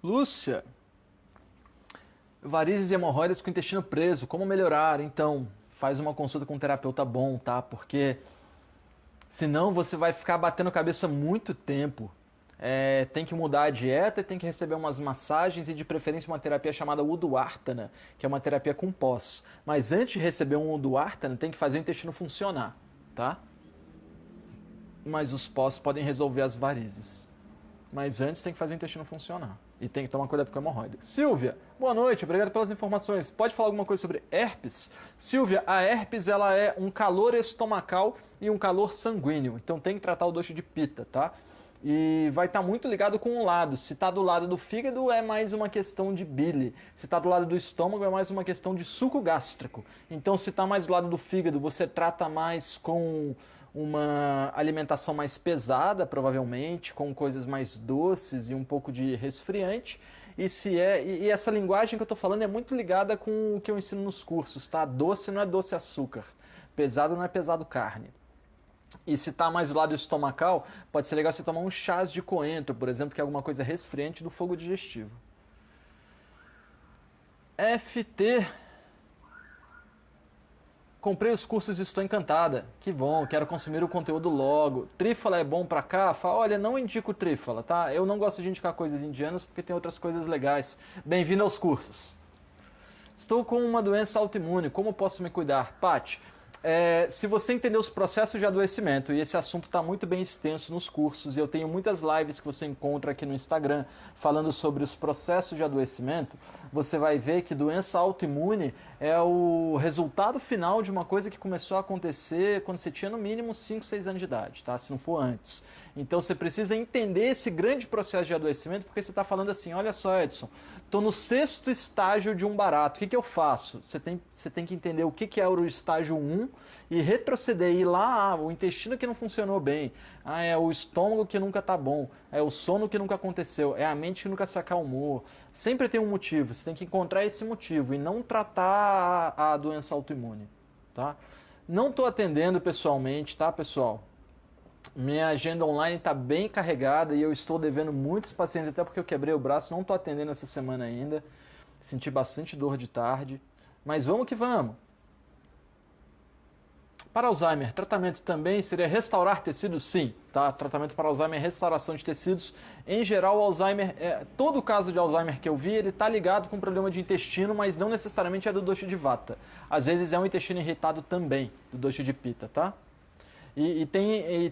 Lúcia, varizes e hemorroidas com o intestino preso, como melhorar? Então, faz uma consulta com um terapeuta bom, tá? Porque senão você vai ficar batendo cabeça muito tempo. Tem que mudar a dieta, tem que receber umas massagens e de preferência uma terapia chamada Udvartana, que é uma terapia com pós. Mas antes de receber um Udvartana, tem que fazer o intestino funcionar, tá? Mas os pós podem resolver as varizes. Mas antes tem que fazer o intestino funcionar. E tem que tomar cuidado com a hemorroida. Silvia, boa noite, obrigado pelas informações. Pode falar alguma coisa sobre herpes? Silvia, a herpes ela é um calor estomacal e um calor sanguíneo. Então tem que tratar o dosha de Pitta, tá? E vai estar muito ligado com o lado. Se está do lado do fígado, é mais uma questão de bile. Se está do lado do estômago, é mais uma questão de suco gástrico. Então, se está mais do lado do fígado, você trata mais com uma alimentação mais pesada, provavelmente, com coisas mais doces e um pouco de resfriante. E essa linguagem que eu estou falando é muito ligada com o que eu ensino nos cursos, tá? Doce não é doce açúcar, pesado não é pesado carne. E se está mais do lado estomacal, pode ser legal você tomar um chás de coentro, por exemplo, que é alguma coisa resfriante do fogo digestivo. FT. Comprei os cursos e estou encantada. Que bom, quero consumir o conteúdo logo. Trífala é bom pra cá? Olha, não indico trífala, tá? Eu não gosto de indicar coisas indianas porque tem outras coisas legais. Bem-vindo aos cursos. Estou com uma doença autoimune, como posso me cuidar? Paty, se você entender os processos de adoecimento, e esse assunto está muito bem extenso nos cursos, e eu tenho muitas lives que você encontra aqui no Instagram falando sobre os processos de adoecimento, você vai ver que doença autoimune é o resultado final de uma coisa que começou a acontecer quando você tinha no mínimo 5, 6 anos de idade, tá? Se não for antes. Então você precisa entender esse grande processo de adoecimento, porque você está falando assim, olha só, Edson, estou no 6º estágio de um barato, o que eu faço? Você tem que entender o que é o estágio 1 e retroceder, ir lá, o intestino que não funcionou bem, é o estômago que nunca tá bom, é o sono que nunca aconteceu, é a mente que nunca se acalmou. Sempre tem um motivo, você tem que encontrar esse motivo e não tratar a doença autoimune, tá? Não estou atendendo pessoalmente, tá, pessoal? Minha agenda online está bem carregada e eu estou devendo muitos pacientes, até porque eu quebrei o braço, não estou atendendo essa semana ainda. Senti bastante dor de tarde, mas vamos que vamos. Para Alzheimer, tratamento também seria restaurar tecidos? Sim, tá? Tratamento para Alzheimer é restauração de tecidos. Em geral, o Alzheimer, todo caso de Alzheimer que eu vi, ele está ligado com problema de intestino, mas não necessariamente é do dosha de vata. Às vezes é um intestino irritado também, do dosha de pitta, tá? E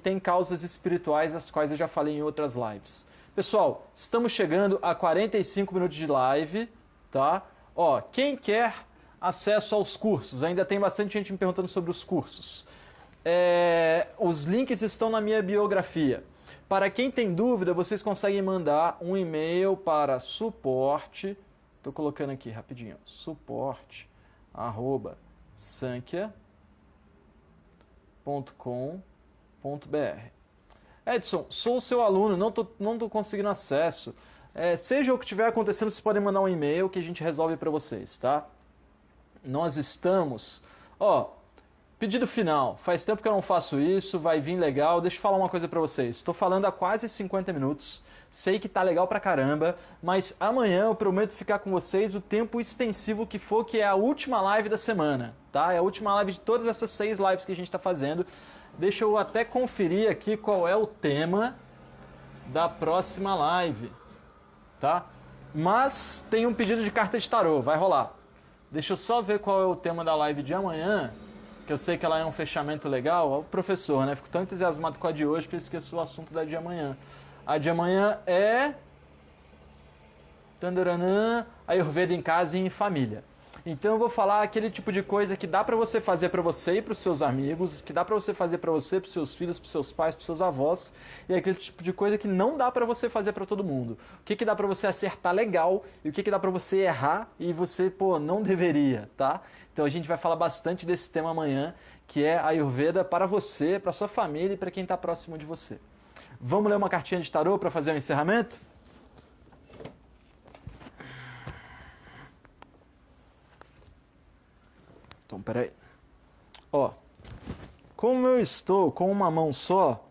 tem causas espirituais, as quais eu já falei em outras lives. Pessoal, estamos chegando a 45 minutos de live, tá? Ó, quem quer acesso aos cursos? Ainda tem bastante gente me perguntando sobre os cursos. Os links estão na minha biografia. Para quem tem dúvida, vocês conseguem mandar um e-mail para suporte, estou colocando aqui rapidinho, suporte@sankhya.com.br. Edson, sou seu aluno, não tô conseguindo acesso. Seja o que estiver acontecendo, vocês podem mandar um e-mail que a gente resolve para vocês, tá? Nós estamos... pedido final. Faz tempo que eu não faço isso, vai vir legal. Deixa eu falar uma coisa para vocês. Estou falando há quase 50 minutos. Sei que tá legal pra caramba, mas amanhã eu prometo ficar com vocês o tempo extensivo que for, que é a última live da semana, tá? É a última live de todas essas 6 lives que a gente está fazendo. Deixa eu até conferir aqui qual é o tema da próxima live, tá? Mas tem um pedido de carta de tarô, vai rolar. Deixa eu só ver qual é o tema da live de amanhã, que eu sei que ela é um fechamento legal. Ó, o professor, né? Fico tão entusiasmado com a de hoje que eu esqueço o assunto da de amanhã. A de amanhã é... Ayurveda em casa e em família. Então eu vou falar aquele tipo de coisa que dá para você fazer para você e para os seus amigos, que dá para você fazer para você, para os seus filhos, para os seus pais, para os seus avós, e aquele tipo de coisa que não dá para você fazer para todo mundo. O que dá para você acertar legal e o que dá para você errar e você, não deveria, tá? Então a gente vai falar bastante desse tema amanhã, que é Ayurveda para você, para sua família e para quem está próximo de você. Vamos ler uma cartinha de tarô para fazer o encerramento? Então, peraí. Ó, como eu estou com uma mão só,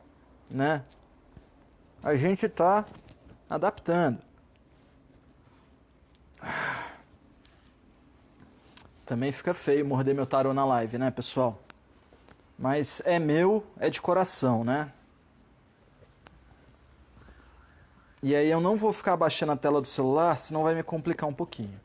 né? A gente tá adaptando. Também fica feio morder meu tarô na live, né, pessoal? Mas é meu, é de coração, né? E aí eu não vou ficar abaixando a tela do celular, senão vai me complicar um pouquinho.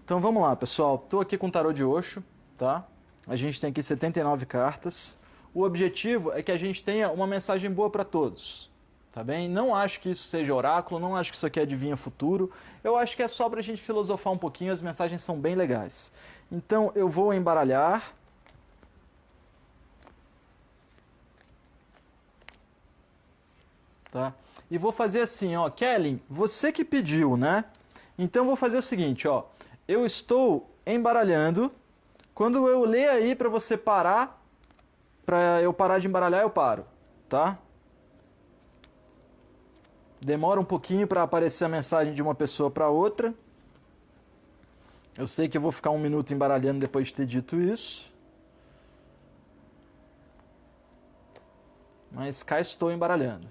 Então vamos lá, pessoal. Estou aqui com o tarô de Osho, tá? A gente tem aqui 79 cartas. O objetivo é que a gente tenha uma mensagem boa para todos, tá bem? Não acho que isso seja oráculo, não acho que isso aqui adivinha futuro. Eu acho que é só para a gente filosofar um pouquinho, as mensagens são bem legais. Então eu vou embaralhar. Tá? E vou fazer assim, ó, Kelly, você que pediu, né? Então eu vou fazer o seguinte, ó. Eu estou embaralhando. Quando eu ler aí para você parar, para eu parar de embaralhar, eu paro, tá? Demora um pouquinho para aparecer a mensagem de uma pessoa para outra. Eu sei que eu vou ficar 1 minuto embaralhando depois de ter dito isso. Mas cá estou embaralhando.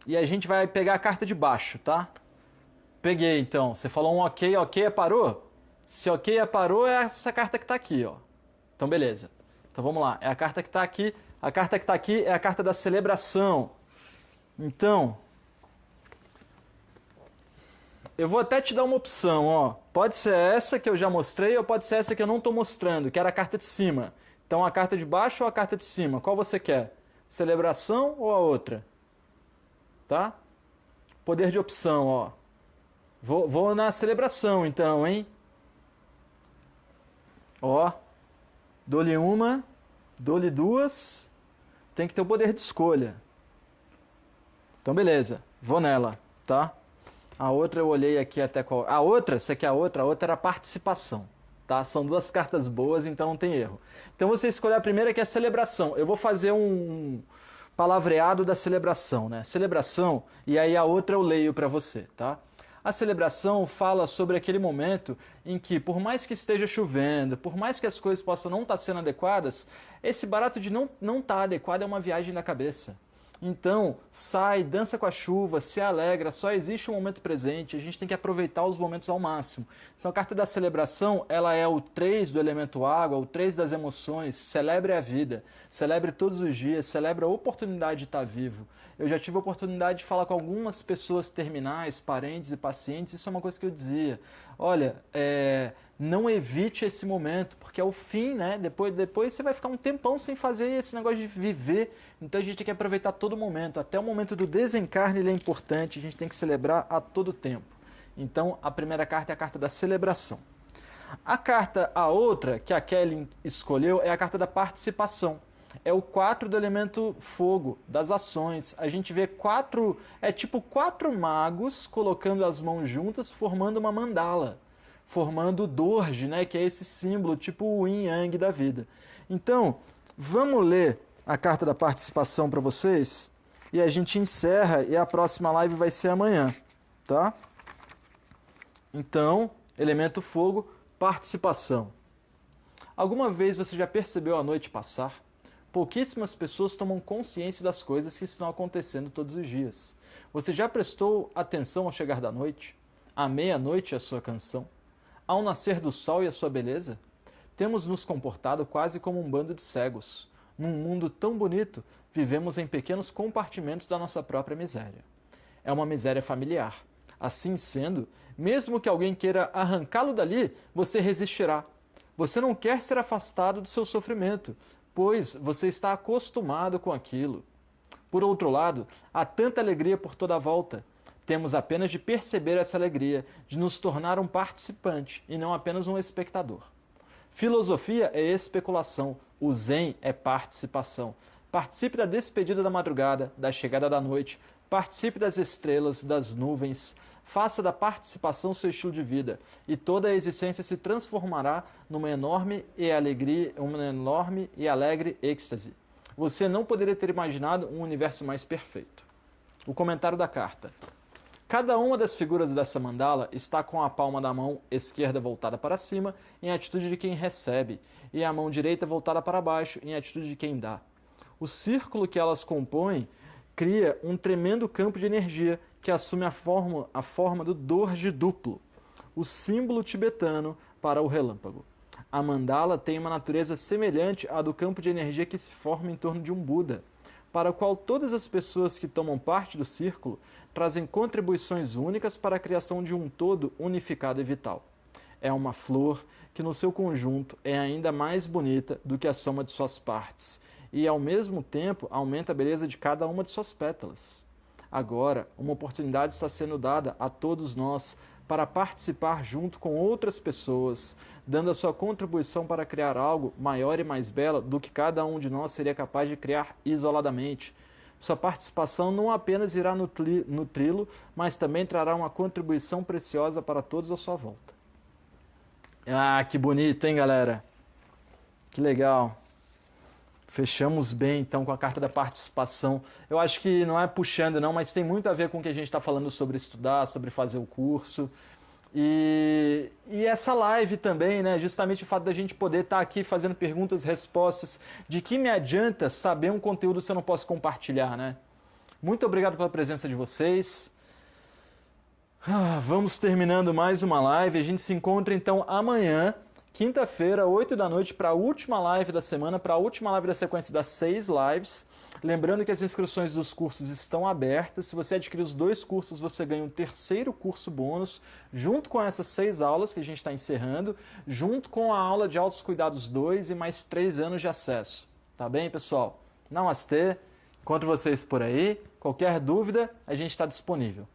E a gente vai pegar a carta de baixo, tá? Peguei, então. Você falou um ok, ok é parou? Se ok é parou, é essa carta que está aqui, ó. Então, beleza. Então, vamos lá. É a carta que está aqui. A carta que está aqui é a carta da celebração. Então, eu vou até te dar uma opção, ó. Pode ser essa que eu já mostrei ou pode ser essa que eu não estou mostrando, que era a carta de cima. Então, a carta de baixo ou a carta de cima? Qual você quer? Celebração ou a outra? Tá? Poder de opção, ó. Vou na celebração, então, hein? Ó. Dou-lhe uma, dou-lhe duas. Tem que ter o poder de escolha. Então, beleza. Vou nela, tá? A outra eu olhei aqui até qual. A outra, essa aqui é a outra era participação. Tá? São duas cartas boas, então não tem erro. Então você escolhe a primeira, que é celebração. Eu vou fazer um palavreado da celebração, né? Celebração, e aí a outra eu leio para você, tá? A celebração fala sobre aquele momento em que, por mais que esteja chovendo, por mais que as coisas possam não estar sendo adequadas, esse barato de não estar adequado é uma viagem da cabeça. Então, sai, dança com a chuva, se alegra, só existe um momento presente, a gente tem que aproveitar os momentos ao máximo. Então a carta da celebração, ela é o 3 do elemento água, o 3 das emoções, celebre a vida, celebre todos os dias, celebre a oportunidade de estar vivo. Eu já tive a oportunidade de falar com algumas pessoas terminais, parentes e pacientes, isso é uma coisa que eu dizia. Olha, não evite esse momento, porque é o fim, né? Depois você vai ficar um tempão sem fazer esse negócio de viver. Então a gente tem que aproveitar todo momento. Até o momento do desencarne ele é importante, a gente tem que celebrar a todo tempo. Então a primeira carta é a carta da celebração. A outra, que a Kelly escolheu, é a carta da participação. É o 4 do elemento fogo, das ações. A gente vê tipo quatro magos colocando as mãos juntas, formando uma mandala, formando o Dorje, né, que é esse símbolo, tipo o yin yang da vida. Então, vamos ler a carta da participação para vocês e a gente encerra, e a próxima live vai ser amanhã, tá? Então, elemento fogo, participação. Alguma vez você já percebeu a noite passar? Pouquíssimas pessoas tomam consciência das coisas que estão acontecendo todos os dias. Você já prestou atenção ao chegar da noite? À meia-noite a sua canção? Ao nascer do sol e a sua beleza? Temos nos comportado quase como um bando de cegos. Num mundo tão bonito, vivemos em pequenos compartimentos da nossa própria miséria. É uma miséria familiar. Assim sendo, mesmo que alguém queira arrancá-lo dali, você resistirá. Você não quer ser afastado do seu sofrimento, pois você está acostumado com aquilo. Por outro lado, há tanta alegria por toda a volta. Temos apenas de perceber essa alegria, de nos tornar um participante e não apenas um espectador. Filosofia é especulação, o Zen é participação. Participe da despedida da madrugada, da chegada da noite, participe das estrelas, das nuvens. Faça da participação seu estilo de vida, e toda a existência se transformará numa enorme e alegre êxtase. Você não poderia ter imaginado um universo mais perfeito. O comentário da carta. Cada uma das figuras dessa mandala está com a palma da mão esquerda voltada para cima, em atitude de quem recebe, e a mão direita voltada para baixo, em atitude de quem dá. O círculo que elas compõem cria um tremendo campo de energia que assume a forma do Dorje duplo, o símbolo tibetano para o relâmpago. A mandala tem uma natureza semelhante à do campo de energia que se forma em torno de um Buda, para o qual todas as pessoas que tomam parte do círculo trazem contribuições únicas para a criação de um todo unificado e vital. É uma flor que no seu conjunto é ainda mais bonita do que a soma de suas partes, e ao mesmo tempo aumenta a beleza de cada uma de suas pétalas. Agora, uma oportunidade está sendo dada a todos nós para participar junto com outras pessoas, dando a sua contribuição para criar algo maior e mais belo do que cada um de nós seria capaz de criar isoladamente. Sua participação não apenas irá nutri-lo, mas também trará uma contribuição preciosa para todos à sua volta. Ah, que bonito, hein, galera? Que legal. Fechamos bem, então, com a carta da participação. Eu acho que não é puxando, não, mas tem muito a ver com o que a gente está falando sobre estudar, sobre fazer o curso. E essa live também, né? Justamente o fato da gente poder estar aqui fazendo perguntas e respostas. De que me adianta saber um conteúdo se eu não posso compartilhar, né? Muito obrigado pela presença de vocês. Vamos terminando mais uma live. A gente se encontra, então, amanhã, quinta-feira, 8 da noite, para a última live da semana, para a última live da sequência das 6 lives. Lembrando que as inscrições dos cursos estão abertas. Se você adquirir os 2 cursos, você ganha um terceiro curso bônus, junto com essas 6 aulas que a gente está encerrando, junto com a aula de Autos Cuidados 2 e mais 3 anos de acesso. Tá bem, pessoal? Namastê, encontro vocês por aí. Qualquer dúvida, a gente está disponível.